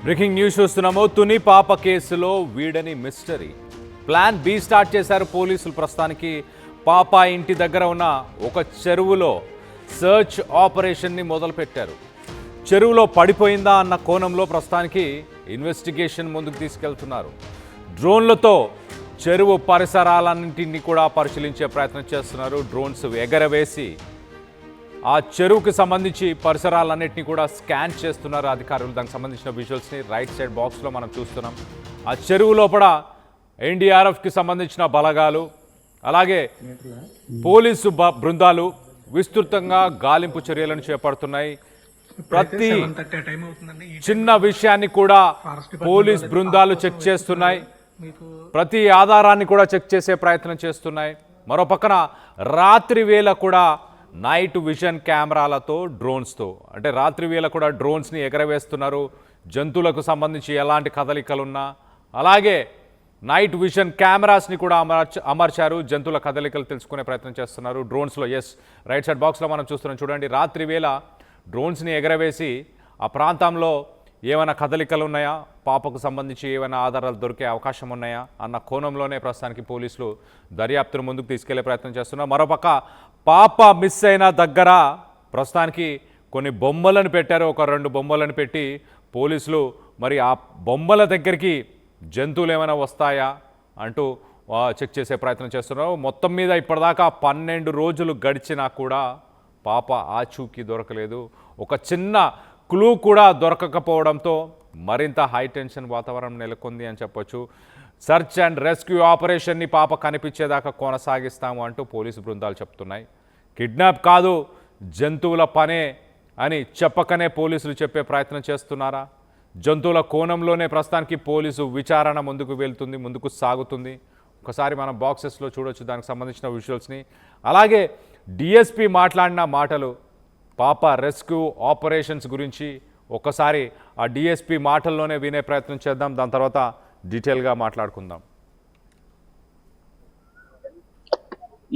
Breaking news చూస్తున్నాము. తుని పాప కేసులో వీడని మిస్టరీ. ప్లాన్ బి స్టార్ట్ చేశారు పోలీసులు. ప్రస్తుతానికి పాప ఇంటి దగ్గర ఉన్న ఒక చెరువులో సర్చ్ ఆపరేషన్ని మొదలుపెట్టారు. చెరువులో పడిపోయిందా అన్న కోణంలో ప్రస్తుతానికి ఇన్వెస్టిగేషన్ ముందుకు తీసుకెళ్తున్నారు. డ్రోన్లతో చెరువు పరిసరాలన్నింటినీ కూడా పరిశీలించే ప్రయత్నం చేస్తున్నారు. డ్రోన్స్ ఎగరవేసి ఆ చెరువుకి సంబంధించి పరిసరాలన్నింటినీ కూడా స్కాన్ చేస్తున్నారు అధికారులు. దానికి సంబంధించిన విజువల్స్ని రైట్ సైడ్ బాక్స్లో మనం చూస్తున్నాం. ఆ చెరువు లోపల ఎన్డీఆర్ఎఫ్కి సంబంధించిన బలగాలు, అలాగే పోలీసు బృందాలు విస్తృతంగా గాలింపు చర్యలను చేపడుతున్నాయి. ప్రతి చిన్న విషయాన్ని కూడా పోలీస్ బృందాలు చెక్ చేస్తున్నాయి. ప్రతి ఆధారాన్ని కూడా చెక్ చేసే ప్రయత్నం చేస్తున్నాయి. మరో పక్కన రాత్రి వేళ కూడా నైట్ విజన్ కెమెరాలతో డ్రోన్స్తో, అంటే రాత్రి వేళ కూడా డ్రోన్స్ని ఎగరవేస్తున్నారు. జంతువులకు సంబంధించి ఎలాంటి కదలికలున్నా, అలాగే నైట్ విజన్ కెమెరాస్ని కూడా అమర్చారు. జంతువుల కదలికలు తెలుసుకునే ప్రయత్నం చేస్తున్నారు డ్రోన్స్లో. ఎస్, రైట్ సైడ్ బాక్స్లో మనం చూస్తున్నాం. చూడండి, రాత్రి వేళ డ్రోన్స్ని ఎగరవేసి ఆ ప్రాంతంలో ఏమైనా కదలికలు ఉన్నాయా, పాపకు సంబంధించి ఏమైనా ఆధారాలు దొరికే అవకాశం ఉన్నాయా అన్న కోణంలోనే ప్రస్తుతానికి పోలీసులు దర్యాప్తును ముందుకు తీసుకెళ్లే ప్రయత్నం చేస్తున్నారు. మరోపక్క పాప మిస్ అయిన దగ్గర ప్రస్తుతానికి కొన్ని బొమ్మలను పెట్టారు. ఒక 2 బొమ్మలను పెట్టి పోలీసులు మరి ఆ బొమ్మల దగ్గరికి జంతువులు ఏమైనా వస్తాయా అంటూ చెక్ చేసే ప్రయత్నం చేస్తున్నారు. మొత్తం మీద ఇప్పటిదాకా 12 రోజులు గడిచినా కూడా పాప ఆచూకీ దొరకలేదు. ఒక చిన్న క్లూ కూడా దొరకకపోవడంతో మరింత హై టెన్షన్ వాతావరణం నెలకొంది అని చెప్పొచ్చు. సర్చ్ అండ్ రెస్క్యూ ఆపరేషన్ని పాప కనిపించేదాకా కొనసాగిస్తాము అంటూ పోలీసు బృందాలు చెప్తున్నాయి. కిడ్నాప్ కాదు, జంతువుల పనే అని చెప్పకనే పోలీసులు చెప్పే ప్రయత్నం చేస్తున్నారా? జంతువుల కోణంలోనే ప్రస్తుతానికి పోలీసు విచారణ ముందుకు సాగుతుంది. ఒకసారి మనం బాక్సెస్లో చూడొచ్చు దానికి సంబంధించిన విజువల్స్ని. అలాగే డిఎస్పీ మాట్లాడిన మాటలు, పాప రెస్క్యూ ఆపరేషన్స్ గురించి ఒకసారి ఆ డిఎస్పీ మాటల్లోనే వినే ప్రయత్నం చేద్దాం. దాని తర్వాత డీటెయిల్గా మాట్లాడుకుందాం.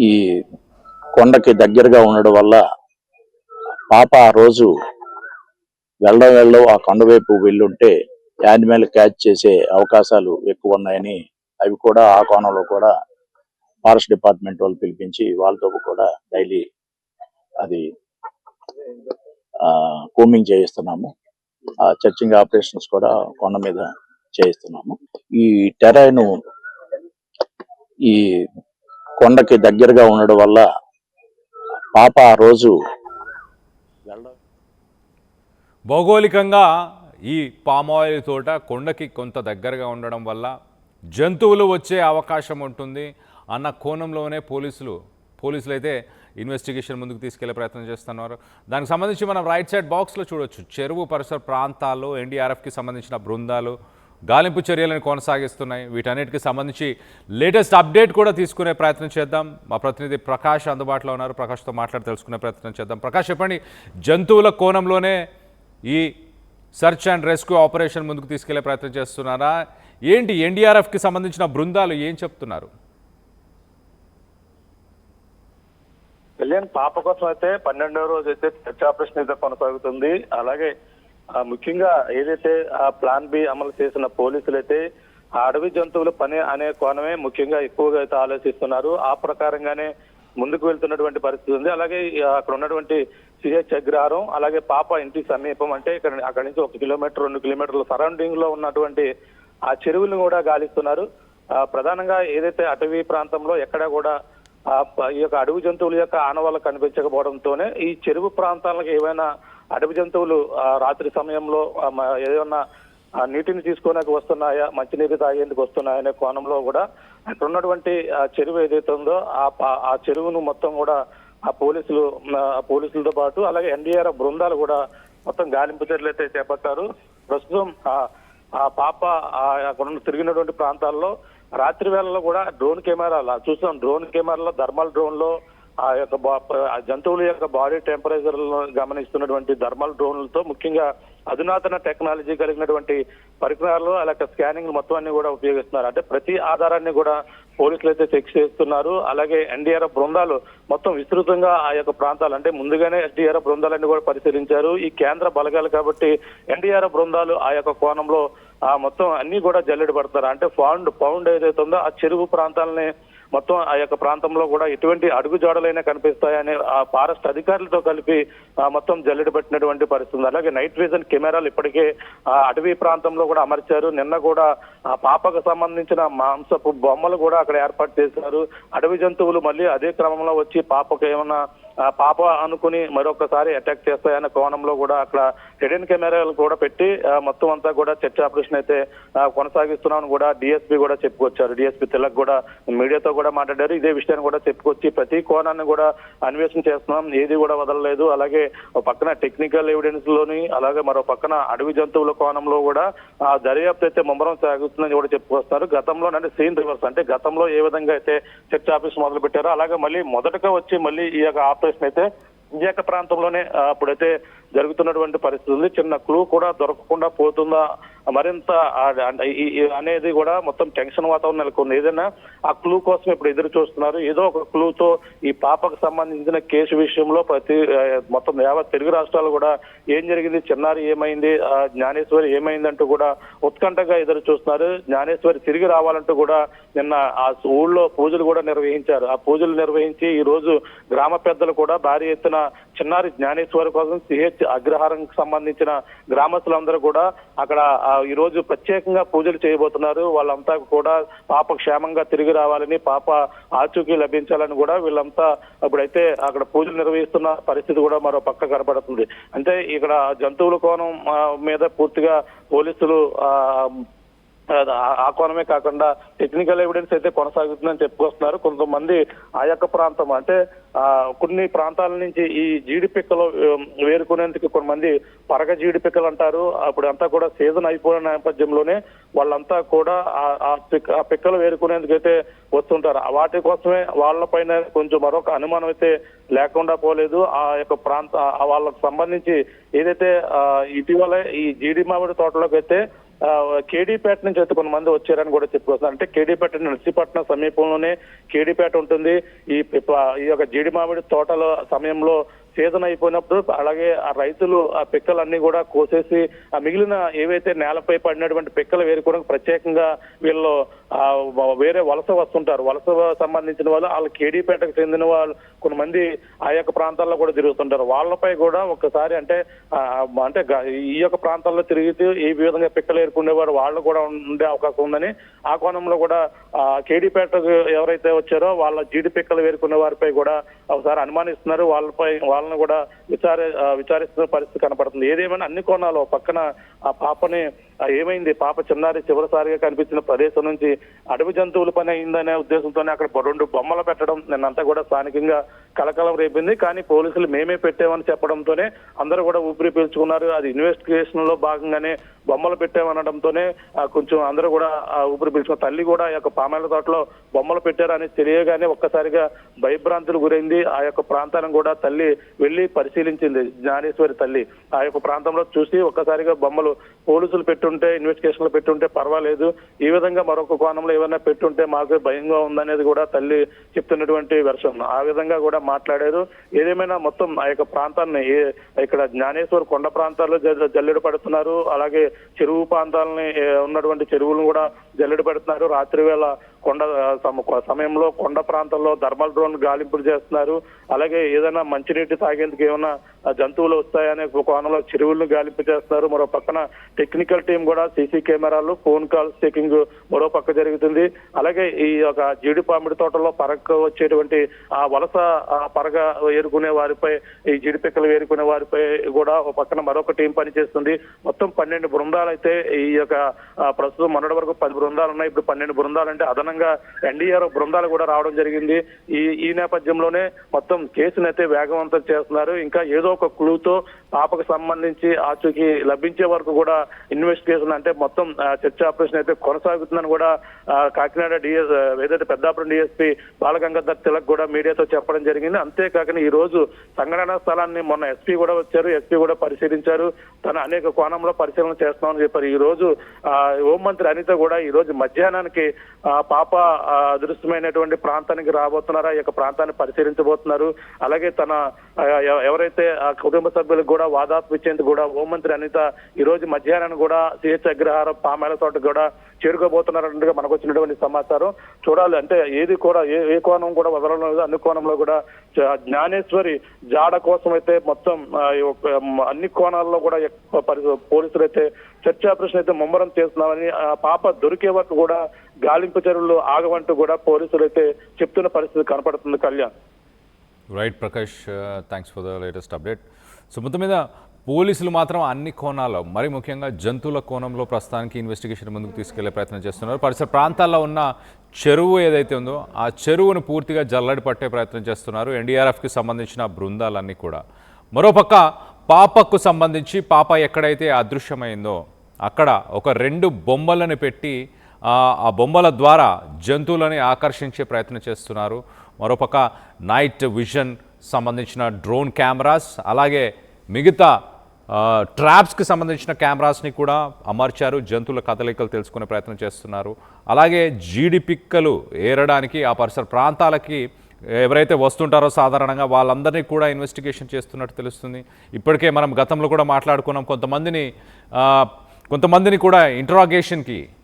ఈ కొండకి దగ్గరగా ఉండడం వల్ల పాప ఆ రోజు వెళ్ళడం ఆ కొండ వైపు వెళ్ళుంటే యానిమల్ క్యాచ్ చేసే అవకాశాలు ఎక్కువ ఉన్నాయని, అవి కూడా ఆ కోణంలో కూడా ఫారెస్ట్ డిపార్ట్మెంట్ వాళ్ళు పిలిపించి వాళ్ళతో కూడా డైలీ అది కూమింగ్ చేయిస్తున్నాము. చర్చింగ్ ఆపరేషన్స్ కూడా కొండ మీద చేయిస్తున్నాము. ఈ టెరైన్ ఈ కొండకి దగ్గరగా ఉండడం వల్ల పాప ఆ రోజు భౌగోళికంగా ఈ పామాయిల్ తోట కొండకి కొంత దగ్గరగా ఉండడం వల్ల జంతువులు వచ్చే అవకాశం ఉంటుంది అన్న కోణంలోనే పోలీసులు అయితే ఇన్వెస్టిగేషన్ ముందుకు తీసుకెళ్లే ప్రయత్నం చేస్తున్నారు. దానికి సంబంధించి మనం రైట్ సైడ్ బాక్స్లో చూడొచ్చు. చెరువు పరిసర ప్రాంతాల్లో ఎన్డీఆర్ఎఫ్కి సంబంధించిన బృందాలు గాలింపు చర్యలను కొనసాగిస్తున్నాయి. వీటన్నిటికి సంబంధించి లేటెస్ట్ అప్డేట్ కూడా తీసుకునే ప్రయత్నం చేద్దాం. మా ప్రతినిధి ప్రకాష్ అందుబాటులో ఉన్నారు. ప్రకాష్తో మాట్లాడి తెలుసుకునే ప్రయత్నం చేద్దాం. ప్రకాష్, చెప్పండి, జంతువుల కోణంలోనే ఈ సర్చ్ అండ్ రెస్క్యూ ఆపరేషన్ ముందుకు తీసుకెళ్లే ప్రయత్నం చేస్తున్నారా? ఏంటి ఎన్డీఆర్ఎఫ్కి సంబంధించిన బృందాలు ఏం చెప్తున్నారు? కళ్యాణ్, పాప కోసం అయితే 12వ రోజు అయితే సెర్చ్ ఆపరేషన్ అయితే కొనసాగుతుంది. అలాగే ముఖ్యంగా ఏదైతే ప్లాన్ బి అమలు చేసిన పోలీసులు అయితే ఆ అడవి జంతువుల పని అనే కోణమే ముఖ్యంగా ఎక్కువగా అయితే ఆలోచిస్తున్నారు. ఆ ప్రకారంగానే ముందుకు వెళ్తున్నటువంటి పరిస్థితి ఉంది. అలాగే అక్కడ ఉన్నటువంటి సిహెచ్ అగ్రహారం, అలాగే పాప ఇంటి సమీపం, అంటే అక్కడి నుంచి 1 కిలోమీటర్ 2 కిలోమీటర్ల సరౌండింగ్ లో ఉన్నటువంటి ఆ చెరువులను కూడా గాలిస్తున్నారు. ప్రధానంగా ఏదైతే అటవీ ప్రాంతంలో ఎక్కడ కూడా ఈ యొక్క అడవి జంతువుల యొక్క ఆనవాళ్ళు కనిపించకపోవడంతోనే ఈ చెరువు ప్రాంతాలకు ఏవైనా అడవి జంతువులు రాత్రి సమయంలో ఏదైనా నీటిని తీసుకోవడానికి వస్తున్నాయా, మంచినీరు తాగేందుకు వస్తున్నాయా అనే కోణంలో కూడా అక్కడ ఉన్నటువంటి చెరువు ఏదైతే ఉందో ఆ చెరువును మొత్తం కూడా పోలీసులతో పాటు అలాగే ఎన్డీఆర్ఎఫ్ బృందాలు కూడా మొత్తం గాలింపు చర్యలు అయితే చేపట్టారు. ప్రస్తుతం ఆ పాప అక్కడ తిరిగినటువంటి ప్రాంతాల్లో రాత్రి వేళల్లో కూడా డ్రోన్ కెమెరాలు చూసాం. డ్రోన్ కెమెరాలో థర్మల్ డ్రోన్ లో ఆ యొక్క జంతువుల యొక్క బాడీ టెంపరేచర్ గమనిస్తున్నటువంటి థర్మల్ డ్రోన్లతో ముఖ్యంగా అధునాతన టెక్నాలజీ కలిగినటువంటి పరికరాలు అలాగే స్కానింగ్ మొత్తం అన్ని కూడా ఉపయోగిస్తున్నారు. అంటే ప్రతి ఆధారాన్ని కూడా పోలీసులు అయితే చెక్ చేస్తున్నారు. అలాగే ఎన్డీఆర్ఎఫ్ బృందాలు మొత్తం విస్తృతంగా ఆ యొక్క ప్రాంతాలు అంటే ముందుగానే ఎన్డీఆర్ఎఫ్ బృందాలన్నీ కూడా పరిశీలించారు. ఈ కేంద్ర బలగాలు కాబట్టి ఎన్డీఆర్ఎఫ్ బృందాలు ఆ యొక్క కోణంలో మొత్తం అన్ని కూడా జల్లెడ పడతారు. అంటే పౌండ్ ఏదైతే ఉందో ఆ చెరువు ప్రాంతాలని మొత్తం ఆ యొక్క ప్రాంతంలో కూడా ఎటువంటి అడుగుజాడలైనా కనిపిస్తాయని ఆ ఫారెస్ట్ అధికారులతో కలిపి మొత్తం జల్లెడ పెట్టినటువంటి పరిస్థితి. అలాగే నైట్ విజన్ కెమెరాలు ఇప్పటికే అటవీ ప్రాంతంలో కూడా అమర్చారు. నిన్న కూడా ఆ పాపకు సంబంధించిన మాంసపు బొమ్మలు కూడా అక్కడ ఏర్పాటు చేశారు. అడవి జంతువులు మళ్ళీ అదే క్రమంలో వచ్చి పాపకు ఏమన్నా పాప అనుకుని మరొకసారి అటాక్ చేస్తాయన్న కోణంలో కూడా అక్కడ హిడెన్ కెమెరాలు కూడా పెట్టి మొత్తం అంతా కూడా చర్చ ఆపరేషన్ అయితే కొనసాగిస్తున్నామని కూడా డిఎస్పీ కూడా చెప్పుకొచ్చారు. డిఎస్పీ తిలక్ కూడా మీడియాతో కూడా మాట్లాడారు. ఇదే విషయాన్ని కూడా చెప్పుకొచ్చి ప్రతి కోణాన్ని కూడా అన్వేషణ చేస్తున్నాం, ఏది కూడా వదలలేదు. అలాగే ఒక పక్కన టెక్నికల్ ఎవిడెన్స్ లోని అలాగే మరో పక్కన అడవి జంతువుల కోణంలో కూడా ఆ దర్యాప్తు అయితే ముమ్మరం సాగుతుందని కూడా చెప్పుకొస్తారు. గతంలో అంటే సీన్ రివర్స్ అంటే గతంలో ఏ విధంగా అయితే చర్చ ఆఫీస్ మొదలు పెట్టారో అలాగే మళ్ళీ మొదటగా వచ్చి మళ్ళీ ఈ యొక్క ఆపరేషన్ అయితే విజయక ప్రాంతంలోనే అప్పుడైతే జరుగుతున్నటువంటి పరిస్థితి ఉంది. చిన్న క్లూ కూడా దొరకకుండా పోతుందా మరింత అనేది కూడా మొత్తం టెన్షన్ వాతావరణం నెలకొంది. ఏదైనా ఆ క్లూ కోసం ఇప్పుడు ఎదురు చూస్తున్నారు. ఏదో ఒక క్లూతో ఈ పాపకు సంబంధించిన కేసు విషయంలో మొత్తం యావత్ తెలుగు రాష్ట్రాలు కూడా ఏం జరిగింది, చిన్నారి ఏమైంది, జ్ఞానేశ్వరి ఏమైందంటూ కూడా ఉత్కంఠగా ఎదురు చూస్తున్నారు. జ్ఞానేశ్వరి తిరిగి రావాలంటూ కూడా నిన్న ఆ ఊళ్ళో పూజలు కూడా నిర్వహించారు. ఆ పూజలు నిర్వహించి ఈ రోజు గ్రామ పెద్దలు కూడా భారీ ఎత్తున చిన్నారి జ్ఞానేశ్వరి కోసం సిహెచ్ అగ్రహారంకి సంబంధించిన గ్రామస్తులందరూ కూడా అక్కడ ఈ రోజు ప్రత్యేకంగా పూజలు చేయబోతున్నారు. వాళ్ళంతా కూడా పాప క్షేమంగా తిరిగి రావాలని, పాప ఆచూకీ లభించాలని కూడా వీళ్ళంతా ఇప్పుడైతే అక్కడ పూజలు నిర్వహిస్తున్న పరిస్థితి కూడా మరో పక్క కనబడుతుంది. అంటే ఇక్కడ జంతువుల కోణం మీద పూర్తిగా పోలీసులు ఆ కోణమే కాకుండా టెక్నికల్ ఎవిడెన్స్ అయితే కొనసాగుతుందని చెప్పుకొస్తున్నారు. కొంతమంది ఆ యొక్క ప్రాంతం అంటే కొన్ని ప్రాంతాల నుంచి ఈ జీడి పిక్కలు వేరుకునేందుకు కొంతమంది పరగ జీడి పిక్కలు అంటారు. అప్పుడు అంతా కూడా సీజన్ అయిపోయిన నేపథ్యంలోనే వాళ్ళంతా కూడా ఆ పిక్కలు వేరుకునేందుకు అయితే వస్తుంటారు. వాటి కోసమే వాళ్ళపైన కొంచెం మరొక అనుమానం అయితే లేకుండా పోలేదు. ఆ యొక్క వాళ్ళకు సంబంధించి ఏదైతే ఇటీవల ఈ జీడి మామిడి తోటలోకి అయితే కేడీపేట నుంచి అయితే కొంతమంది వచ్చారని కూడా చెప్పుకొస్తున్నారు. అంటే కేడీపేట నర్సీపట్నం సమీపంలోనే కేడీపేట ఉంటుంది. ఈ యొక్క జీడి మామిడి తోటల సమయంలో సీజన్ అయిపోయినప్పుడు అలాగే ఆ రైతులు ఆ పిక్కలన్నీ కూడా కోసేసి ఆ మిగిలిన ఏవైతే నేలపై పడినటువంటి పిక్కలు వేరుకోవడానికి ప్రత్యేకంగా వీళ్ళు వేరే వలస వస్తుంటారు. వలస సంబంధించిన వాళ్ళు వాళ్ళ కేడీపేటకు చెందిన వాళ్ళు కొంతమంది ఆ యొక్క ప్రాంతాల్లో కూడా తిరుగుతుంటారు. వాళ్ళపై కూడా ఒక్కసారి అంటే ఈ యొక్క ప్రాంతాల్లో తిరిగితే ఈ విధంగా పిక్కలు ఏరుకునేవారు వాళ్ళు కూడా ఉండే అవకాశం ఉందని ఆ కోణంలో కూడా కేడీపేటకు ఎవరైతే వచ్చారో వాళ్ళ జీడి పిక్కలు వేరుకునే వారిపై కూడా ఒకసారి అనుమానిస్తున్నారు. వాళ్ళని కూడా విచారిస్తున్న పరిస్థితి కనపడుతుంది. ఏదేమైనా అన్ని కోణాలు పక్కన ఆ పాపని ఏమైంది, పాప చిన్నారి చివరిసారిగా కనిపించిన ప్రదేశం నుంచి అడవి జంతువుల పని అయిందనే ఉద్దేశంతోనే అక్కడ 2 బొమ్మలు పెట్టడం నిన్నంతా కూడా స్థానికంగా కలకలం రేపింది. కానీ పోలీసులు మేమే పెట్టామని చెప్పడంతోనే అందరూ కూడా ఊపిరి పీల్చుకున్నారు. అది ఇన్వెస్టిగేషన్ లో భాగంగానే బొమ్మలు పెట్టామనడంతోనే కొంచెం అందరూ కూడా ఊపిరి పీల్చుకున్నారు. తల్లి కూడా ఆ యొక్క పామాయిల తోటలో బొమ్మలు పెట్టారని తెలియగానే ఒక్కసారిగా భయభ్రాంతులు గురైంది. ఆ యొక్క ప్రాంతాన్ని కూడా తల్లి వెళ్లి పరిశీలించింది. జ్ఞానేశ్వరి తల్లి ఆ యొక్క ప్రాంతంలో చూసి ఒక్కసారిగా బొమ్మలు పోలీసులు పెట్టుంటే ఇన్వెస్టిగేషన్ లో పెట్టుంటే పర్వాలేదు, ఈ విధంగా మరొక కోణంలో ఏమైనా పెట్టుంటే మాకు భయంగా ఉందనేది కూడా తల్లి చెప్తున్నటువంటి వెర్షన్. ఆ విధంగా కూడా మాట్లాడారు. ఏదేమైనా మొత్తం ఆ యొక్క ప్రాంతాన్ని ఇక్కడ జ్ఞానేశ్వర్ కొండ ప్రాంతాల్లో జల్లెడ పడుతున్నారు. అలాగే చెరువు ప్రాంతాలని ఉన్నటువంటి చెరువులను కూడా జల్లెడ పెడుతున్నారు. రాత్రి వేళ కొండ సమయంలో కొండ ప్రాంతంలో థర్మల్ డ్రోన్ గాలింపులు చేస్తున్నారు. అలాగే ఏదైనా మంచినీటి తాగేందుకు ఏమైనా జంతువులు వస్తాయనే కోణంలో చెరువులను గాలింపు చేస్తున్నారు. మరో పక్కన టెక్నికల్ టీం కూడా సీసీ కెమెరాలు, ఫోన్ కాల్స్ చెకింగ్ మరో పక్క జరుగుతుంది. అలాగే ఈ యొక్క జీడి పామిడి తోటలో పరగ వచ్చేటువంటి ఆ వలస పరగ ఏరుకునే వారిపై, ఈ జీడి పిక్కలు ఏరుకునే వారిపై కూడా ఒక పక్కన మరొక టీం పనిచేస్తుంది. మొత్తం 12 బృందాలు అయితే ఈ యొక్క ప్రస్తుతం మొన్నటి వరకు 10 బృందాలు ఉన్నాయి. ఇప్పుడు 12 బృందాలు అంటే అదనంగా ఎన్డీఆర్ఎఫ్ బృందాలు కూడా రావడం జరిగింది. ఈ నేపథ్యంలోనే మొత్తం కేసును అయితే వేగవంతం చేస్తున్నారు. ఇంకా ఏదో ఒక క్లూతో పాపకు సంబంధించి ఆచూకీ లభించే వరకు కూడా ఇన్వెస్టిగేషన్ అంటే మొత్తం చర్చ ఆపరేషన్ అయితే కొనసాగుతుందని కూడా కాకినాడ ఏదైతే పెద్దాపురం డిఎస్పీ బాలగంగాధర్ తిలక్ కూడా మీడియాతో చెప్పడం జరిగింది. అంతేకాకుండా ఈ రోజు సంఘటనా స్థలాన్ని మొన్న ఎస్పీ కూడా వచ్చారు. ఎస్పీ కూడా పరిశీలించారు. తన అనేక కోణంలో పరిశీలన చేస్తామని చెప్పారు. ఈ రోజు హోంమంత్రి అనిత కూడా ఈ రోజు మధ్యాహ్నానికి పాప అదృశ్యమైనటువంటి ప్రాంతానికి రాబోతున్నారా, ఈ యొక్క ప్రాంతాన్ని పరిశీలించబోతున్నారు. అలాగే తన ఎవరైతే కుటుంబ సభ్యులకు కూడా వాదాపు ఇచ్చేందుకు కూడా హోంమంత్రి అనిత ఈ రోజు మధ్యాహ్నం కూడా సిహెచ్ అగ్రహారం పామాయిల తోటకు కూడా చేరుకోబోతున్నారన్నట్టుగా మనకు వచ్చినటువంటి సమాచారం. చూడాలి, అంటే ఏది కూడా ఏ కోణం కూడా వదలడం లేదు. అన్ని కోణంలో కూడా జ్ఞానేశ్వరి జాడ కోసం అయితే మొత్తం అన్ని కోణాల్లో కూడా పోలీసులు అయితే సెర్చ్ ఆపరేషన్ అయితే ముమ్మరం చేస్తున్నామని, పాప దొరికే వరకు కూడా గాలింపు చర్యలు ఆగవంటూ కూడా పోలీసులు అయితే చెప్తున్న పరిస్థితి కనపడుతుంది. Kalyan. Right Prakash, thanks for the latest update. So మొత్తం మీద పోలీసులు మాత్రం అన్ని కోణాల్లో, మరి ముఖ్యంగా జంతువుల కోణంలో ప్రస్తుతానికి ఇన్వెస్టిగేషన్ ముందుకు తీసుకెళ్లే ప్రయత్నం చేస్తున్నారు. పరిసర ప్రాంతాల్లో ఉన్న చెరువు ఏదైతే ఉందో ఆ చెరువును పూర్తిగా జల్లడి పట్టే ప్రయత్నం చేస్తున్నారు ఎన్డీఆర్ఎఫ్కి సంబంధించిన బృందాలన్నీ కూడా. మరోపక్క పాపకు సంబంధించి పాప ఎక్కడైతే అదృశ్యమైందో అక్కడ ఒక 2 బొమ్మలను పెట్టి ఆ బొమ్మల ద్వారా జంతువులని ఆకర్షించే ప్రయత్నం చేస్తున్నారు. మరోపక్క నైట్ విజన్ సంబంధించిన డ్రోన్ కెమెరాస్, అలాగే మిగతా ట్రాప్స్కి సంబంధించిన కెమెరాస్ని కూడా అమర్చారు. జంతువుల కదలికలు తెలుసుకునే ప్రయత్నం చేస్తున్నారు. అలాగే జీడి పిక్కలు ఏరడానికి ఆ పరిసర ప్రాంతాలకి ఎవరైతే వస్తుంటారో సాధారణంగా వాళ్ళందరినీ కూడా ఇన్వెస్టిగేషన్ చేస్తున్నట్టు తెలుస్తుంది. ఇప్పటికే మనం గతంలో కూడా మాట్లాడుకున్నాం, కొంతమందిని కూడా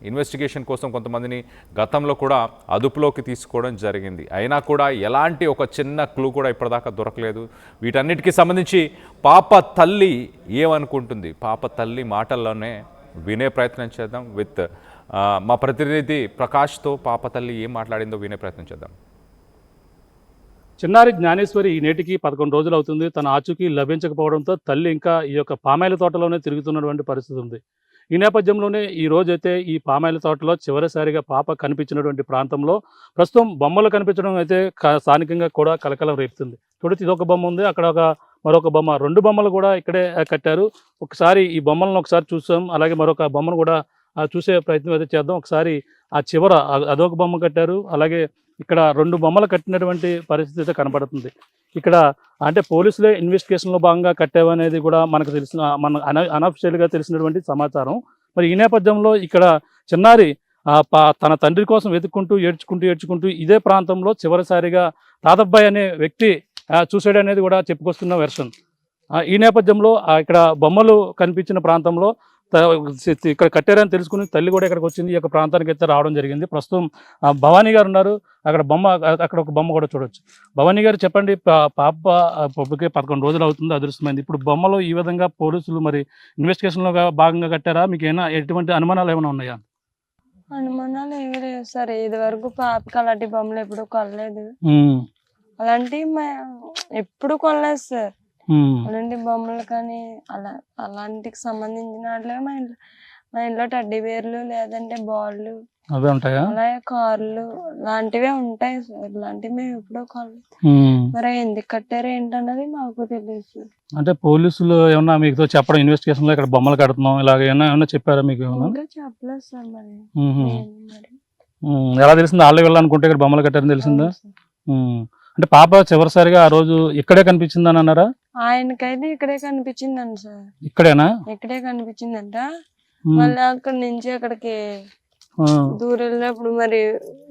ఇన్వెస్టిగేషన్ కోసం కొంతమందిని గతంలో కూడా అదుపులోకి తీసుకోవడం జరిగింది. అయినా కూడా ఎలాంటి ఒక చిన్న క్లూ కూడా ఇప్పటిదాకా దొరకలేదు. వీటన్నిటికీ సంబంధించి పాప తల్లి ఏమనుకుంటుంది, పాప తల్లి మాటల్లోనే వినే ప్రయత్నం చేద్దాం. విత్ మా ప్రతినిధి ప్రకాష్తో పాప తల్లి ఏం మాట్లాడిందో వినే ప్రయత్నం చేద్దాం. చిన్నారి జ్ఞానేశ్వరి ఈ నేటికి 11 రోజులు అవుతుంది. తన ఆచూకీ లభించకపోవడంతో తల్లి ఇంకా ఈ యొక్క పామాయిల తోటలోనే తిరుగుతున్నటువంటి పరిస్థితి ఉంది. ఈ నేపథ్యంలోనే ఈ రోజైతే ఈ పామాయిల తోటలో చివరిసారిగా పాప కనిపించినటువంటి ప్రాంతంలో ప్రస్తుతం బొమ్మలు కనిపించడం అయితే స్థానికంగా కూడా కలకలం రేపుతుంది. చూడండి, ఇదొక బొమ్మ ఉంది, అక్కడ మరొక బొమ్మ, 2 బొమ్మలు కూడా ఇక్కడే కట్టారు. ఒకసారి ఈ బొమ్మలను ఒకసారి చూసాం, అలాగే మరొక బొమ్మను కూడా చూసే ప్రయత్నం అయితే చేద్దాం. ఒకసారి ఆ చివర అదొక బొమ్మ కట్టారు, అలాగే ఇక్కడ 2 బొమ్మలు కట్టినటువంటి పరిస్థితి అయితే కనబడుతుంది. ఇక్కడ అంటే పోలీసులే ఇన్వెస్టిగేషన్లో భాగంగా కట్టావనేది కూడా మనకు అనఫిషియల్గా తెలిసినటువంటి సమాచారం. మరి ఈ నేపథ్యంలో ఇక్కడ చిన్నారి తన తండ్రి కోసం వెతుక్కుంటూ ఏడ్చుకుంటూ ఇదే ప్రాంతంలో చివరిసారిగా రాధబ్బాయి అనే వ్యక్తి చూసాడనేది కూడా చెప్పుకొస్తున్న వెర్షన్. ఈ నేపథ్యంలో ఇక్కడ బొమ్మలు కనిపించిన ప్రాంతంలో ఇక్కడ కట్టారని తెలుసుకుని తల్లి కూడా ఇక్కడికి వచ్చింది, ఈ యొక్క ప్రాంతానికి అయితే రావడం జరిగింది. ప్రస్తుతం భవానీ గారు ఉన్నారు, అక్కడ ఒక బొమ్మ కూడా చూడొచ్చు. భవానీ గారు చెప్పండి, పాప పప్పుకే 11 రోజులు అవుతుంది, అదృశ్యమైంది. ఇప్పుడు బొమ్మలు ఈ విధంగా పోలీసులు మరి ఇన్వెస్టిగేషన్లో భాగంగా కట్టారా? మీకు ఏమైనా ఎటువంటి అనుమానాలు ఏమైనా ఉన్నాయా? అనుమానాలు ఏమి లేవు సార్, ఇది వరకు పాపకి అలాంటి బొమ్మలు ఎప్పుడు కొనలేదు, అలాంటివి ఎప్పుడు కొనలేదు సార్. అలాంటి బొమ్మలు కానీ అలాంటికి సంబంధించిన వాటిలో మా ఇంట్లో టడ్డీ బేర్లు లేదంటే బాళ్ళు అవే ఉంటాయా, అలాగే కార్లు లాంటివే ఉంటాయి సార్. ఇలాంటివి మేము ఎప్పుడూ కొనలేదు. మరి ఎందుకు కట్టారు ఏంటన్నది మాకు తెలియదు సార్. అంటే పోలీసులు ఏమన్నా మీకు చెప్పడం ఇన్వెస్టిగేషన్ లో ఇక్కడ బొమ్మలు కడుతున్నాం ఇలాగ ఏమన్నా చెప్పారా మీకు? ఇంకా చెప్పలేదు సార్. మరి ఎలా తెలిసింది? వాళ్ళే వెళ్ళాలనుకుంటే ఇక్కడ బొమ్మలు కట్టారని తెలిసిందా? అంటే పాప చివరిసారిగా ఆ రోజు ఇక్కడే కనిపించిందని అన్నారా? ఆయనకైతే ఇక్కడే కనిపించిందండి సార్. ఇక్కడేనా? ఇక్కడే కనిపించిందంట. మళ్ళీ అక్కడి నుంచి అక్కడికి దూరెళ్ళినప్పుడు మరి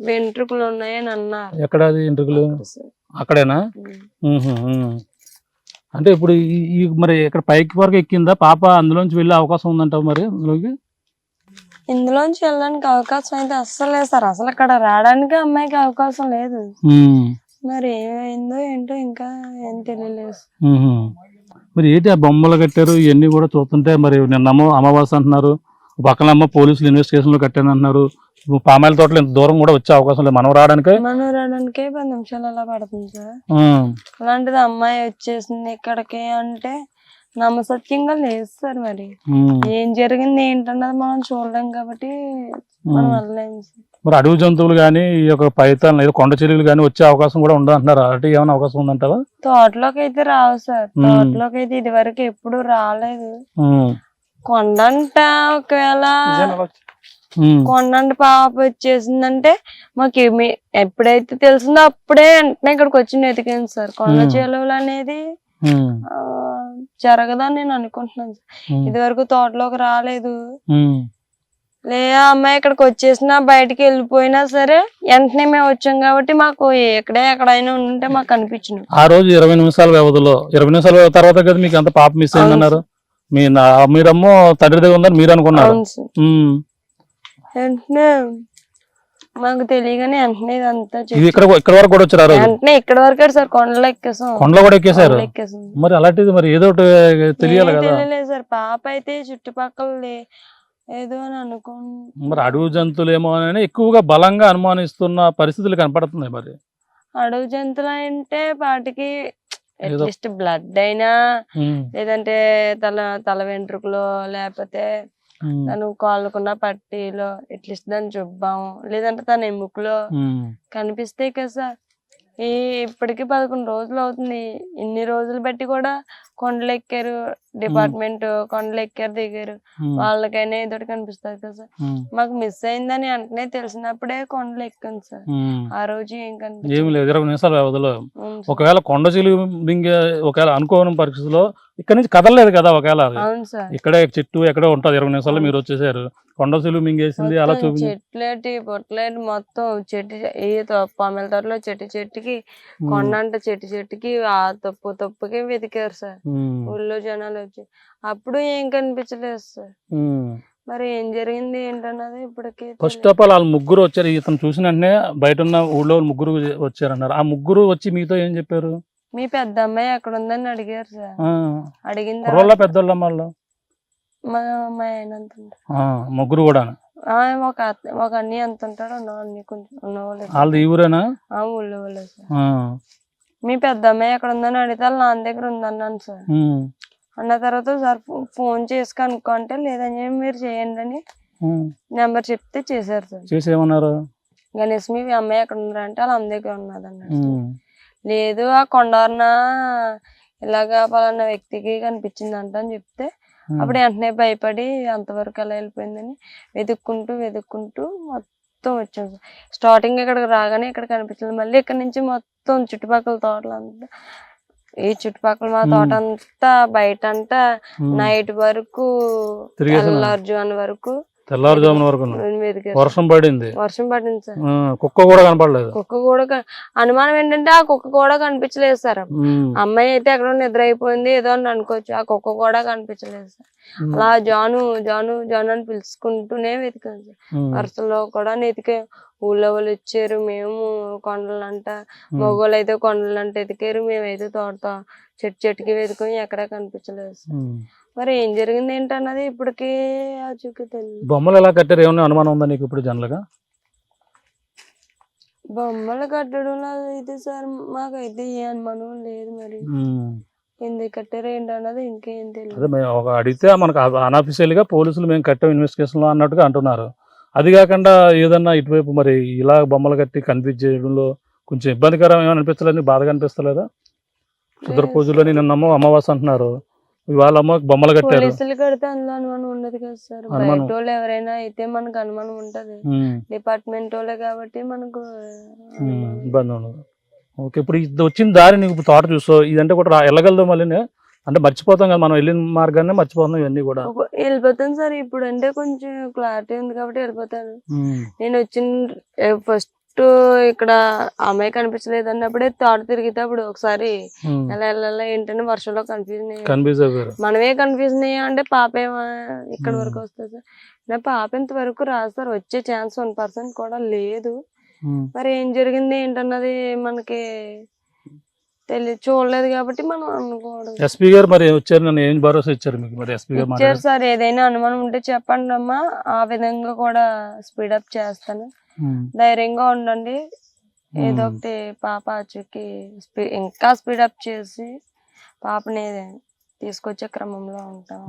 వెంట్రుకలు ఉన్నాయని అన్నారు. ఎక్కడ అది వెంట్రుకలు? అక్కడేనా? అంటే ఇప్పుడు మరి ఇక్కడ పైకి వరకు ఎక్కిందా పాప? అందులోంచి వెళ్ళే అవకాశం ఉందంటావు మరి? ఇందులోంచి వెళ్ళడానికి అవకాశం అయితే అస్సలు లేదు సార్. అసలు అక్కడ రావడానికి అమ్మాయికి అవకాశం లేదు. మరి ఏమైందో ఏంటో ఇంకా ఏం తెలియలేదు. మరి ఏంటి ఆ బొమ్మలు కట్టారు ఇవన్నీ కూడా చూస్తుంటే, మరి నిన్నమో అమావాస్య అంటున్నారు, పక్కనమ్మో పోలీసులు ఇన్వెస్టిగేషన్ లో కట్టాను అంటున్నారు. పామాయిల తోటలో ఇంత దూరం కూడా వచ్చే అవకాశం లేదు. మనం రావడానికే 10 నిమిషాలు అలా పడుతుంది సార్. అలాంటిది అమ్మాయి వచ్చేసింది ఇక్కడికి అంటే నమ్మసత్యంగా లేదు సార్. మరి ఏం జరిగింది ఏంటన్నది మనం చూడలేం కాబట్టి మనం వెళ్ళలేము సార్. మరి అడవి జంతువులు కానీ ఈ యొక్క పైతాన్ కొండ చెరువులు కానీ వచ్చే అవకాశం కూడా ఉండదంటున్నారు. అటు ఏమైనా అవకాశం ఉందంటావా? తోటలోకి అయితే రావు సార్. తోటలోకి అయితే ఇది వరకు ఎప్పుడు రాలేదు. కొండంట ఒకవేళ కొండంట పాప వచ్చేసిందంటే మాకు ఎప్పుడైతే తెలిసిందో అప్పుడే వెంటనే ఇక్కడికి వచ్చి వెతికింది సార్. కొండ చెరువులు అనేది జరగదని నేను అనుకుంటున్నాను సార్. ఇది వరకు తోటలోకి రాలేదు. లేదా అమ్మాయి ఇక్కడికి వచ్చేసినా బయటికి వెళ్ళిపోయినా సరే వెంటనే మేము వచ్చాం కాబట్టి మాకు ఎక్కడైనా ఉంటే మాకు కనిపించను. ఆ రోజు 20 నిమిషాల వ్యవధిలో 20 నిమిషాల వ్యవధి తర్వాత కదా మీకు అంత పాప మిస్ అయిందన్నారు. మీరమ్మో తండ్రి దగ్గర ఉందని మీరు అనుకున్నారు. అవును సార్. వెంటనే మాకు తెలియగానే వెంటనే ఇదంతా ఇది ఇక్కడ వరకు కూడా వచ్చారు. వెంటనే ఇక్కడ వరకే సార్, కొండలో ఎక్కేసాం. కొండలో కూడా ఎక్కేసారు. ఎక్కేసాం. మరి అలాంటిది మరి ఏదో ఒకటి తెలియాలి కదా. తెలియలేదు సార్, పాప అయితే చుట్టుపక్కల ఏదో అని మరి అడవి జంతువులు ఏమో అని ఎక్కువగా బలంగా అనుమానిస్తున్న పరిస్థితులు కనపడుతున్నాయి. మరి అడవి జంతువులు అంటే వాటికి అట్లీస్ట్ బ్లడ్ అయినా లేదంటే తల వెంట్రుకలో లేకపోతే తను కాళ్ళకున్న పట్టీలో అట్లీస్ట్ దాని జుబ్బాం లేదంటే తన ఎముకలో కనిపిస్తాయి కదా సార్. ఇప్పటికి 11 రోజులు అవుతుంది. ఇన్ని రోజులు బట్టి కూడా కొండలు ఎక్కారు, డిపార్ట్మెంట్ కొండలు ఎక్కారు దిగారు, వాళ్ళకైనా ఏదో కనిపిస్తుంది కదా సార్. మాకు మిస్ అయిందని వెంటనే తెలిసినప్పుడే కొండలు ఎక్కాను సార్. ఆ రోజు ఏం కనిపించింది? ఏమి లేదు. 20 నిమిషాల వ్యవధిలో ఒకవేళ కొండ చిలువ మింగే ఒకవేళ అనుకోని పరిస్థితిలో ఇక్కడ నుంచి కదలలేదు కదా. ఒకవేళ ఇక్కడే చెట్టు ఎక్కడో ఉంటుంది. 20 నిమిషాల్లో మీరు వచ్చేసారు. కొండ చిలువ మింగేసింది అలా చూపించి చెట్లేటి పొట్లేటి మొత్తం చెట్టు పామెల తోటలో చెట్టుకి కొండ అంట చెట్టుకి ఆ తప్పుకి వెతికారు సార్. ఊళ్ళో జనాలు వచ్చి అప్పుడు ఏం కనిపించలేదు సార్. మరి ఏం జరిగింది ఏంటన్నది ఇప్పటికి. ఫస్ట్ ఆఫ్ ఆల్ వాళ్ళు ముగ్గురు వచ్చారు. ఇతను చూసిన వెంటనే బయట ఉన్న ఊళ్ళో ముగ్గురు వచ్చారన్నారు. ఆ ముగ్గురు వచ్చి మీతో ఏం చెప్పారు? మీ పెద్ద అమ్మాయి ఎక్కడ ఉందని అడిగారు సార్. అడిగింది పెద్దోళ్ళ వాళ్ళు మా అమ్మాయి ఆయన ముగ్గురు కూడా ఒక అన్ని ఎంత ఉంటాడో అన్ని కొంచెం ఉన్నవాళ్ళు. వాళ్ళది ఈ ఊరేనా? ఊళ్ళో వాళ్ళే సార్. మీ పెద్ద అమ్మాయి ఎక్కడ ఉందని అడిగితే వాళ్ళ నాన్న దగ్గర ఉందన్నాను సార్. అన్న తర్వాత సార్ ఫోన్ చేసి కనుక్కో అంటే లేదని మీరు చేయండి అని నెంబర్ చెప్తే చేశారు సార్. చేసేమన్నారు? గణేష్ మీ అమ్మాయి ఎక్కడ ఉన్నారంటే వాళ్ళ అమ్మ దగ్గర ఉన్నది అన్నాడు. లేదు ఆ కొండవరన ఇలాగా పలానా వ్యక్తికి కనిపించింది అంట అని చెప్తే అప్పుడు వెంటనే భయపడి అంతవరకు ఎలా వెళ్ళిపోయిందని వెతుక్కుంటూ మొత్తం వచ్చాం సార్. స్టార్టింగ్ ఇక్కడికి రాగానే ఇక్కడ కనిపించింది. మళ్ళీ ఇక్కడ నుంచి మొత్తం చుట్టుపక్కల తోటలు అంతా ఈ చుట్టుపక్కల మా తోట అంతా బయట అంతా నైట్ వరకు తెల్లారుజామున వరకు వర్షం పడింది సార్. కుక్క కూడా కనపడలేదు. కుక్క కూడా అనుమానం ఏంటంటే ఆ కుక్క కూడా కనిపించలేదు సార్. అమ్మాయి అయితే ఎక్కడో నిద్ర అయిపోయింది ఏదో అని అనుకోవచ్చు. ఆ కుక్క కూడా కనిపించలేదు సార్. అలా జాను జాను జాను అని పిలుచుకుంటూనే వెతికాం సార్. వరుసలో కూడా వెతికే ఊళ్ళో వాళ్ళు వచ్చారు. మేము కొండలంట మగవాళ్ళు అయితే కొండలంట ఎతికారు. మేమైతే తోట చెట్టుకి వెతుకుని ఎక్కడా కనిపించలేదు సార్. మరి ఏం జరిగింది ఏంటన్నది ఇప్పటికి ఆచూకీ తెలియదు. బొమ్మలు ఎలా కట్టారు? ఏమన్నా అనుమానం ఉందా నీకు ఇప్పుడు జనరల్గా? బొమ్మలు కట్టడంలో అయితే సార్ మాకైతే ఏ అనుమానం లేదు. మరి ఎందుకు కట్టారు ఏంటన్నది ఇంకేం తెలియదు. ఒక అడిగితే మనకు అన్అఫీషియల్ గా పోలీసులు మేము కట్టాం ఇన్వెస్టిగేషన్ లో అన్నట్టుగా అంటున్నారు. అది కాకుండా ఏదన్నా ఇటువైపు మరి ఇలా బొమ్మలు కట్టి కనిపించడంలో కొంచెం ఇబ్బందికరం ఏమైనా అనిపించలేదు? బాధగా అనిపిస్తలేదా? రుద్ర పూజలో నిన్నమ్మో అమావాస అంటున్నారు, వాళ్ళ అమ్మ బొమ్మలు కట్టారు. పోలీసులు కడితే అందులో అనుమానం ఉండదు కదా సార్. బయట వాళ్ళు ఎవరైనా అయితే మనకు అనుమానం ఉంటది. డిపార్ట్మెంట్ వాళ్ళే కాబట్టి మనకు ఇబ్బంది ఉండదు. ఓకే. ఇప్పుడు ఇది వచ్చిన దారి నీకు తోట చూసో ఇదంటే కూడా వెళ్ళగలదు మళ్ళీ అంటే మర్చిపోతాం కదా మనం వెళ్ళిన మార్గాన్ని మర్చిపోతాం ఇవన్నీ కూడా. వెళ్ళిపోతాను సార్. ఇప్పుడు అంటే కొంచెం క్లారిటీ ఉంది కాబట్టి వెళ్ళిపోతాను. నేను వచ్చిన ఫస్ట్ ఇక్కడ అమ్మాయి కనిపించలేదు అన్నప్పుడే తోట తిరిగితే అప్పుడు ఒకసారి ఎలా వెళ్ళాలా ఏంటంటే వర్షంలో కన్ఫ్యూజ్ అయ్యారు. మనమే కన్ఫ్యూజన్ అయ్యా అంటే పాప ఏమో ఇక్కడ వరకు వస్తుంది సార్. నా పాప ఇంతవరకు రాదు సార్. వచ్చే ఛాన్స్ 1% కూడా లేదు. మరి ఏం జరిగింది ఏంటన్నది మనకి చూడలేదు కాబట్టి మనం అనుకోవడం. ఎస్పీ గారు మరి వచ్చారు, నన్ను ఏం భరోసా ఇచ్చారు మీకు? మరి ఎస్పీ గారు ఇచ్చారు సార్. ఏదైనా అనుమానం ఉంటే చెప్పండి అమ్మా, ఆ విధంగా కూడా స్పీడప్ చేస్తాను, ధైర్యంగా ఉండండి, ఏదో ఒకటి పాప ఆచూకి ఇంకా స్పీడప్ చేసి పాపని తీసుకొచ్చే క్రమంలో ఉంటాం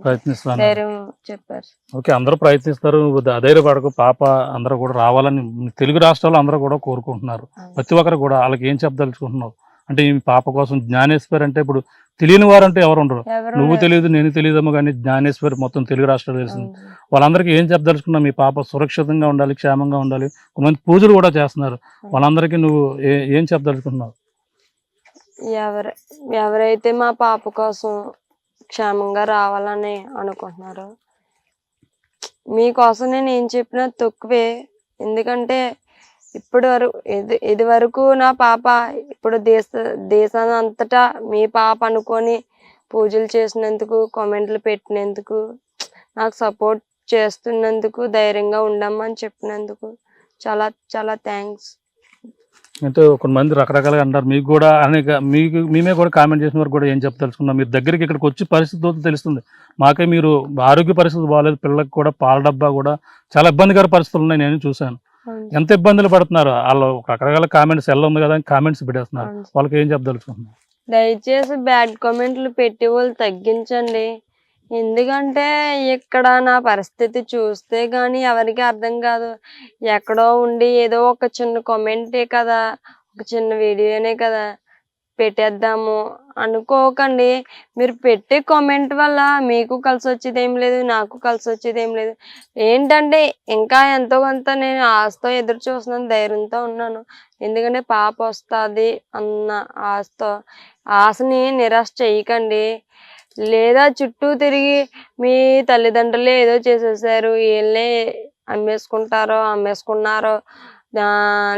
ప్రయత్నిస్తాను ధైర్యం చెప్పారు. ఓకే, అందరూ ప్రయత్నిస్తారు, అధైర్యపడకు. పాప అందరూ కూడా రావాలని తెలుగు రాష్ట్రాల్లో అందరూ కూడా కోరుకుంటున్నారు. ప్రతి ఒక్కరు కూడా వాళ్ళకి ఏం చెప్పదలుచుకుంటున్నావు అంటే ఈ పాప కోసం? జ్ఞానేశ్వర్ అంటే ఇప్పుడు తెలియని వారు అంటే ఎవరు ఉండరు. నువ్వు తెలియదు, నేను తెలియదేమో, కానీ జ్ఞానేశ్వర్ మొత్తం తెలుగు రాష్ట్రాలు తెలిసింది. వాళ్ళందరికీ ఏం చెప్పదలుచుకున్నావు? మీ పాప సురక్షితంగా ఉండాలి, క్షేమంగా ఉండాలి. కొంతమంది పూజలు కూడా చేస్తున్నారు, వాళ్ళందరికీ నువ్వు ఏం చెప్పదలుచుకున్నావు? ఎవరైతే మా పాప కోసం క్షేమంగా రావాలని అనుకుంటున్నారో మీకోసం నేను ఏం చెప్పినా తక్కువే. ఎందుకంటే ఇది వరకు నా పాప, ఇప్పుడు దేశాన్ని అంతటా మీ పాప అనుకొని పూజలు చేసినందుకు, కామెంట్లు పెట్టినందుకు, నాకు సపోర్ట్ చేస్తున్నందుకు, ధైర్యంగా ఉండమ్మని చెప్పినందుకు చాలా చాలా థ్యాంక్స్. అంటే కొంతమంది రకరకాలుగా అంటారు, మీకు కూడా అనేక మేమే కూడా కామెంట్ చేసిన వారు కూడా ఏం చెప్పదలుచుకున్నాం, మీరు దగ్గరికి ఇక్కడికి వచ్చి పరిస్థితి తెలుస్తుంది. మాకే మీరు ఆరోగ్య పరిస్థితి బాగాలేదు, పిల్లలకు కూడా పాల డబ్బా కూడా చాలా ఇబ్బందికర పరిస్థితులు ఉన్నాయి, నేను చూశాను. ఎంత ఇబ్బందులు పడుతున్నారు వాళ్ళు. రకరకాల కామెంట్స్ ఎలా ఉంది కదా అని కామెంట్స్ పెట్టేస్తున్నారు, వాళ్ళకి ఏం చెప్పదలుచుకుంటున్నారు? దయచేసి బ్యాడ్ కామెంట్లు పెట్టి వాళ్ళు తగ్గించండి. ఎందుకంటే ఇక్కడ నా పరిస్థితి చూస్తే గానీ ఎవరికి అర్థం కాదు. ఎక్కడో ఉండి ఏదో ఒక చిన్న కామెంటే కదా, ఒక చిన్న వీడియోనే కదా పెట్టేద్దాము అనుకోకండి. మీరు పెట్టే కామెంట్ వల్ల మీకు కలిసి వచ్చేది ఏం లేదు, నాకు కలిసి వచ్చేది ఏం లేదు. ఏంటంటే ఇంకా ఎంతో కొంత నేను ఆశతో ఎదురు చూస్తున్నాను, ధైర్యంతో ఉన్నాను. ఎందుకంటే పాప వస్తుంది అన్న ఆశని నిరాశ చేయకండి. లేదా చుట్టూ తిరిగి మీ తల్లిదండ్రులే ఏదో చేసేసారు, వీళ్ళే అమ్మేసుకున్నారో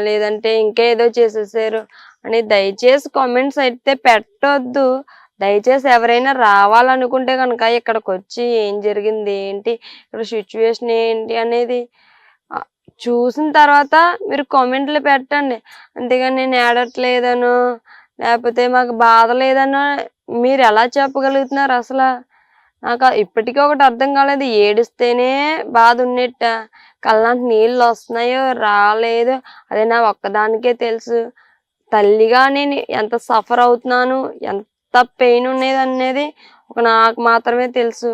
లేదంటే ఇంకేదో చేసేసారు అని దయచేసి కామెంట్స్ అయితే పెట్టొద్దు. దయచేసి ఎవరైనా రావాలనుకుంటే కనుక ఇక్కడికి వచ్చి ఏం జరిగింది ఏంటి, ఇక్కడ సిచ్యువేషన్ ఏంటి అనేది చూసిన తర్వాత మీరు కామెంట్లు పెట్టండి. అంతేగాని నేను ఏడట్లేదనో లేకపోతే మాకు బాధ లేదనో మీరు ఎలా చెప్పగలుగుతున్నారు? అసలు నాకు ఇప్పటికీ ఒకటి అర్థం కాలేదు. ఏడిస్తేనే బాధ ఉన్నట్ట, కళ్ళంటి నీళ్ళు వస్తున్నాయో రాలేదో అదే నా ఒక్కదానికే తెలుసు. తల్లిగా నేను ఎంత సఫర్ అవుతున్నాను, ఎంత పెయిన్ ఉండేది అనేది నాకు మాత్రమే తెలుసు.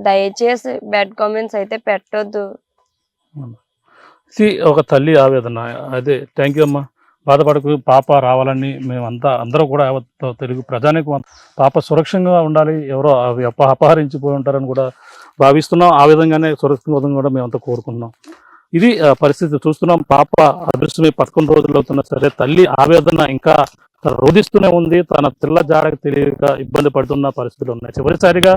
దయచేసి బ్యాడ్ కామెంట్స్ అయితే పెట్టొద్దు. ఒక తల్లి ఆవేదన అదే. థ్యాంక్ యూ అమ్మా, బాధపడకు. పాప రావాలని అందరూ కూడా తెలుగు ప్రజానికి పాప సురక్షంగా ఉండాలి, ఎవరో అపహరించిపోయి ఉంటారని కూడా భావిస్తున్నాం. ఆ విధంగానే సురక్షితంగా కూడా మేమంతా కోరుకుంటున్నాం. ఇది పరిస్థితి చూస్తున్నాం. పాప అదృష్టమే 11 రోజులు అవుతున్నా సరే తల్లి ఆవేదన ఇంకా రోధిస్తూనే ఉంది. తన పిల్ల జాడకు తెలియక ఇబ్బంది పడుతున్న పరిస్థితులు ఉన్నాయి. చివరిసారిగా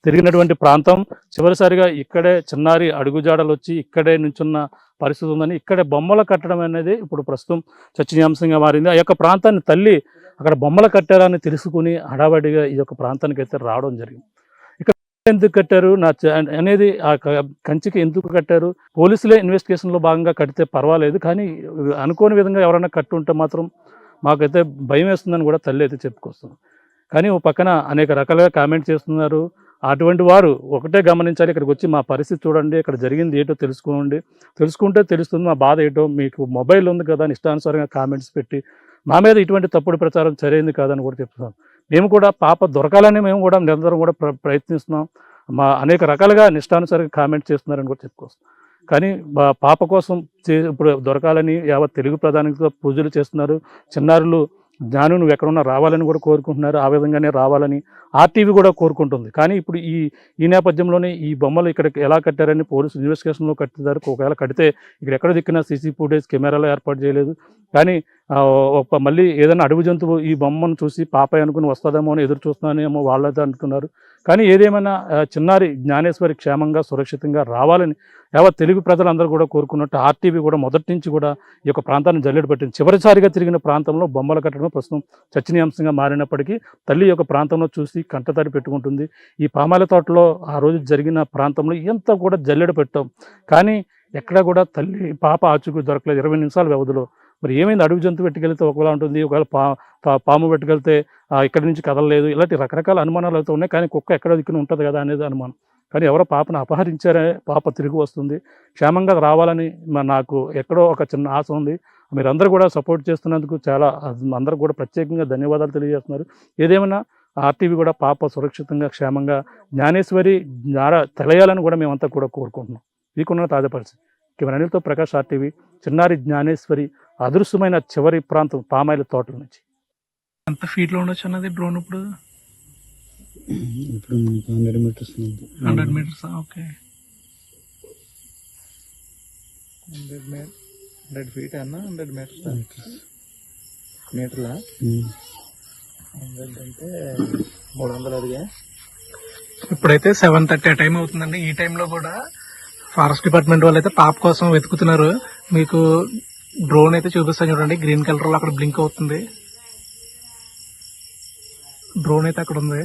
తిరిగినటువంటి ప్రాంతం, చివరిసారిగా ఇక్కడే చిన్నారి అడుగుజాడలు వచ్చి ఇక్కడే నుంచున్న పరిస్థితి ఉందని, ఇక్కడే బొమ్మలు కట్టడం అనేది ఇప్పుడు ప్రస్తుతం చర్చనీయాంశంగా మారింది. ఆ యొక్క ప్రాంతాన్ని తల్లి అక్కడ బొమ్మలు కట్టారని తెలుసుకుని హడావడిగా ఈ యొక్క ప్రాంతానికి అయితే రావడం జరిగింది. ఇక్కడ ఎందుకు కట్టారు అనేది, ఆ కంచికి ఎందుకు కట్టారు, పోలీసులే ఇన్వెస్టిగేషన్లో భాగంగా కడితే పర్వాలేదు, కానీ అనుకోని విధంగా ఎవరైనా కట్టుంటే మాత్రం మాకైతే భయం వేస్తుందని కూడా తల్లి అయితే చెప్పుకొస్తుంది. కానీ ఓ పక్కన అనేక రకాలుగా కామెంట్ చేస్తున్నారు. అటువంటి వారు ఒకటే గమనించాలి, ఇక్కడికి వచ్చి మా పరిస్థితి చూడండి, ఇక్కడ జరిగింది ఏంటో తెలుసుకుంటే తెలుస్తుంది మా బాధ ఏంటో. మీకు మొబైల్ ఉంది కదా అని ఇష్టానుసారంగా కామెంట్స్ పెట్టి మా మీద ఇటువంటి తప్పుడు ప్రచారం సరైంది కాదని కూడా చెప్తున్నాం. మేము కూడా పాప దొరకాలని మేము కూడా నిరంతరం కూడా ప్రయత్నిస్తున్నాం. మా అనేక రకాలుగా ఇష్టానుసారంగా కామెంట్ చేస్తున్నారని కూడా చెప్పుకొస్తాం. కానీ పాప కోసం ఇప్పుడు దొరకాలని యావత్ తెలుగు ప్రధానితో పూజలు చేస్తున్నారు. చిన్నారులు జ్ఞాను నువ్వు ఎక్కడున్నా రావాలని కూడా కోరుకుంటున్నారు. ఆ విధంగానే రావాలని ఆర్టీవీ కూడా కోరుకుంటుంది. కానీ ఇప్పుడు ఈ నేపథ్యంలోనే ఈ బొమ్మలు ఇక్కడ ఎలా కట్టారని పోలీసు ఇన్వెస్టిగేషన్లో కట్టారు. ఒకవేళ కడితే ఇక్కడ ఎక్కడ దిక్కినా సీసీ ఫుటేజ్ కెమెరాలు ఏర్పాటు చేయలేదు. కానీ మళ్ళీ ఏదైనా అడవి జంతువు ఈ బొమ్మను చూసి పాప అనుకుని వస్తుందేమో అని ఎదురు చూస్తున్నానేమో వాళ్ళైతే అంటున్నారు. కానీ ఏదేమైనా చిన్నారి జ్ఞానేశ్వరి క్షేమంగా సురక్షితంగా రావాలని యావత్ తెలుగు ప్రజలందరూ కూడా కోరుకున్నట్టు ఆర్టీవీ కూడా మొదటి నుంచి కూడా ఈ యొక్క ప్రాంతాన్ని జల్లెడ పట్టింది. చివరిసారిగా తిరిగిన ప్రాంతంలో బొమ్మలు కట్టడం ప్రస్తుతం చర్చనీయాంశంగా మారినప్పటికీ తల్లి యొక్క ప్రాంతంలో చూసి కంటతడి పెట్టుకుంటుంది. ఈ పామాల తోటలో ఆ రోజు జరిగిన ప్రాంతంలో ఎంత కూడా జల్లెడ పెట్టాం, కానీ ఎక్కడ కూడా తల్లి పాప ఆచూకీ దొరకలేదు. 20 నిమిషాల వ్యవధిలో మరి ఏమైంది? అడుగు జంతువు పెట్టుకెళ్తే ఒకవేళ ఉంటుంది, ఒకవేళ పాము పెట్టుకెళ్తే ఇక్కడి నుంచి కదలలేదు, ఇలాంటి రకరకాల అనుమానాలు అయితే ఉన్నాయి. కానీ కుక్క ఎక్కడ దిక్కున ఉంటుంది కదా అనేది అనుమానం. కానీ ఎవరో పాపను అపహరించారే, పాప తిరిగి వస్తుంది, క్షేమంగా రావాలని నాకు ఎక్కడో ఒక చిన్న ఆశ ఉంది. మీరందరూ కూడా సపోర్ట్ చేస్తున్నందుకు చాలా అందరూ కూడా ప్రత్యేకంగా ధన్యవాదాలు తెలియజేస్తున్నారు. ఏదేమైనా ఆర్టీవీ కూడా పాప సురక్షితంగా క్షేమంగా జ్ఞానేశ్వరి తెలియాలని కూడా మేమంతా కూడా కోరుకుంటున్నాం. మీకున్న తాజా పరిస్థితి అనిల్తో ప్రకాష్, ఆర్టీవీ. చిన్నారి జ్ఞానేశ్వరి అదృశ్యమైన చివరి ప్రాంతం పామాయిల తోటల నుంచి. ఎంత ఫీట్లో ఉండొచ్చు అన్నది డ్రోన్ ఇప్పుడు 100 మీటర్స్ 100 మీటర్స్. ఓకే, 100 ఫీట్ అన్న 100 మీటర్స్ మీటర్లా 100 అంటే 300 అడిగా. ఇప్పుడైతే 7:30 టైం అవుతుందండి. ఈ టైంలో కూడా ఫారెస్ట్ డిపార్ట్మెంట్ వాళ్ళు అయితే పాప కోసం వెతుకుతున్నారు. మీకు డ్రోన్ అయితే చూపిస్తాను చూడండి, గ్రీన్ కలర్ లో అక్కడ బ్లింక్ అవుతుంది. డ్రోన్ అయితే అక్కడ ఉంది.